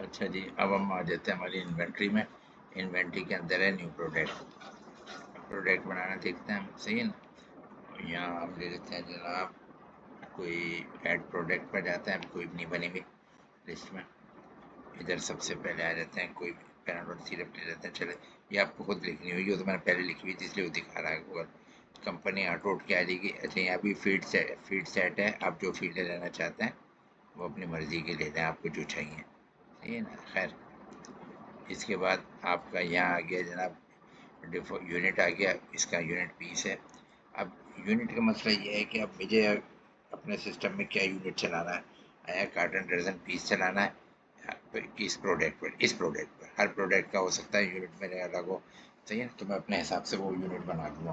अच्छा जी, अब हम आ जाते हैं हमारी इन्वेंट्री में। इन्वेंट्री के अंदर है न्यू प्रोडक्ट। प्रोडक्ट बनाना देखते हैं हम, सही है ना। यहाँ हम ले लेते हैं जनाब, कोई ऐड प्रोडक्ट पर जाते हैं, कोई नहीं बनी हुई लिस्ट में। इधर सबसे पहले आ जाते हैं, कोई पैनाडोल सिरप ले लेते हैं। चले, ये आपको खुद लिखनी हुई, ये तो मैंने पहले लिखी हुई थी इसलिए वो दिखा रहा है गूगल। कंपनी ऑटो उठ के आ जाएगी। अच्छा, यहाँ भी फीड सेट है, आप जो फील्ड लेना चाहते हैं वो अपनी मर्ज़ी के ले लें, आपको जो चाहिए, सही है ना। खैर, इसके बाद आपका यहाँ आ गया जनाब डिफो यूनिट आ गया, इसका यूनिट पीस है। अब यूनिट का मसला ये है कि अब मुझे अपने सिस्टम में क्या यूनिट चलाना है, आया कार्टन दर्जन पीस चलाना है किस प्रोडक्ट पर, इस प्रोडक्ट पर। हर प्रोडक्ट का हो सकता है यूनिट मेरे अलग हो, सही है। तो मैं अपने हिसाब से वो यूनिट बना दूँगा।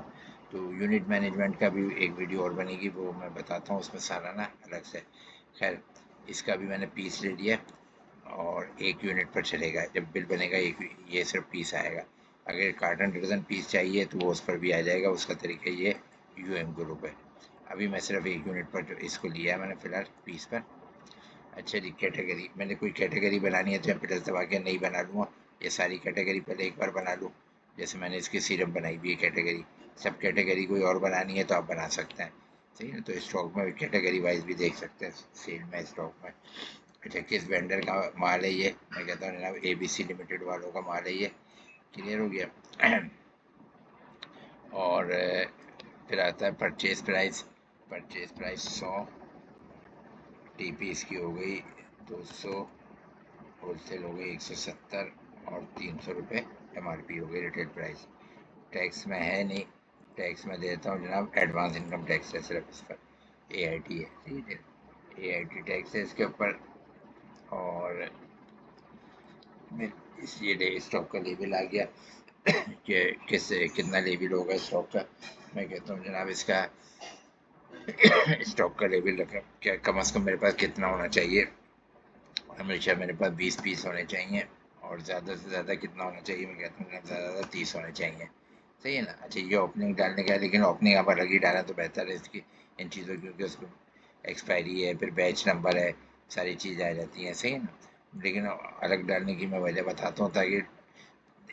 तो यूनिट मैनेजमेंट का भी एक वीडियो और बनेगी, वो मैं बताता हूँ उसमें सारा ना अलग से। खैर, इसका भी मैंने पीस ले लिया और एक यूनिट पर चलेगा। जब बिल बनेगा एक ये सिर्फ पीस आएगा। अगर कार्टन दर्जन पीस चाहिए तो वो उस पर भी आ जाएगा। उसका तरीका ये यूएम ग्रुप है। अभी मैं सिर्फ एक यूनिट पर जो इसको लिया है मैंने फ़िलहाल पीस पर। अच्छा जी, कैटेगरी मैंने कोई कैटेगरी बनानी है तो मैं प्लस दबा के नहीं बना लूँगा, ये सारी कैटेगरी पहले एक बार बना लूँ। जैसे मैंने इसकी सिरप बनाई हुई है कैटेगरी, सब कैटेगरी कोई और बनानी है तो आप बना सकते हैं, सही है। तो स्टॉक में कैटेगरी वाइज भी देख सकते हैं, सेल में, स्टॉक में। अच्छा, किस वेंडर का माल है ये, मैं कहता हूँ जनाब ABC लिमिटेड वालों का माल है ये। क्लियर हो गया। और फिर आता है purchase price. Purchase price 100, TP इसकी हो गई 200, होलसेल हो गई 170 और 300 रुपये MRP हो गई रिटेल प्राइस। टैक्स में है नहीं, टैक्स में देता हूँ जनाब, एडवांस इनकम टैक्स है सिर्फ इस पर, AIT है, ठीक है। AIT टैक्स है इसके ऊपर। और इसलिए स्टॉक का लेवल आ गया कि कितना लेवल होगा स्टॉक का। मैं कहता हूँ जनाब इसका स्टॉक का लेवल रखा, क्या कम से कम मेरे पास कितना होना चाहिए। हमेशा मेरे पास 20 पीस होने चाहिए। और ज़्यादा से ज़्यादा कितना होना चाहिए, मैं कहता हूँ ज़्यादा से ज़्यादा 30 होने चाहिए, सही है ना। अच्छा, ये ओपनिंग डालने का है, लेकिन ओपनिंग आप अलग ही डालें तो बेहतर है इसकी, इन चीज़ों, क्योंकि उसको एक्सपायरी है, फिर बैच नंबर है, सारी चीज़ आ जाती हैं, सही है ना। लेकिन अलग डालने की मैं वजह बताता हूँ, ताकि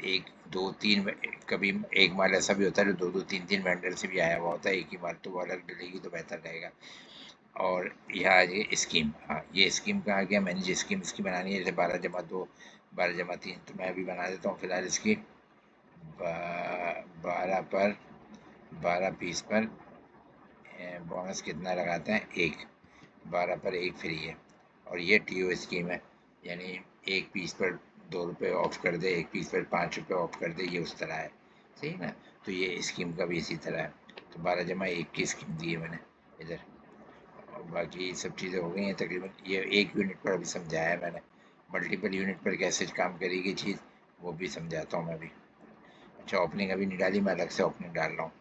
एक दो तीन, कभी एक माल ऐसा भी होता है जो दो दो तीन तीन वेंडर से भी आया हुआ होता है, एक ही माल, तो वो अलग डलेगी तो बेहतर रहेगा। और यहाँ आ जाइए स्कीम, हाँ ये स्कीम का आ गया। मैंने जो स्कीम इसकी बनानी है, जैसे 12 जमा 2, 12 जमा 3, तो मैं अभी बना देता हूँ फिलहाल इसकी 12 पीस पर बोनस कितना लगाते हैं, 1। 12 पर 1 फ्री है। और ये TO स्कीम है, यानी एक पीस पर 2 रुपये ऑफ कर दे, एक पीस पर 5 रुपये ऑफ कर दे, ये उस तरह है, सही है ना। तो ये स्कीम का भी इसी तरह है। तो 12 जमा 1 की स्कीम दी है मैंने इधर। और बाकी सब चीज़ें हो गई हैं तकरीबन। ये एक यूनिट पर अभी समझाया है मैंने, मल्टीपल यूनिट पर कैसे काम करेगी चीज़, वो भी समझाता हूँ मैं भी। अच्छा, ओपनिंग अभी नहीं डाली, मैं अलग से ओपनिंग डाल रहा हूँ।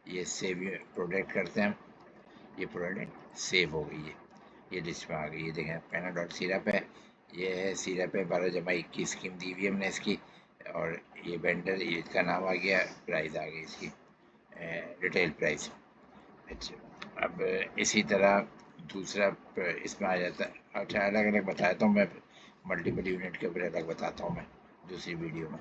ये सेव प्रोडक्ट करते हैं, ये प्रोडक्ट सेव हो गई है, ये लिस्ट में आ गई है। देखें, पैनाडॉल सिरप है, ये है सिरप है, 12 जमा 1 की स्कीम दी हुई है हमने इसकी। और ये वेंडर, ये इसका नाम आ गया, प्राइस आ गई इसकी, रिटेल प्राइस। अच्छा, अब इसी तरह दूसरा इसमें आ जाता है। अच्छा, अलग अलग बताता हूँ मैं, मल्टीपल यूनिट के ऊपर अलग बताता हूँ मैं दूसरी वीडियो में।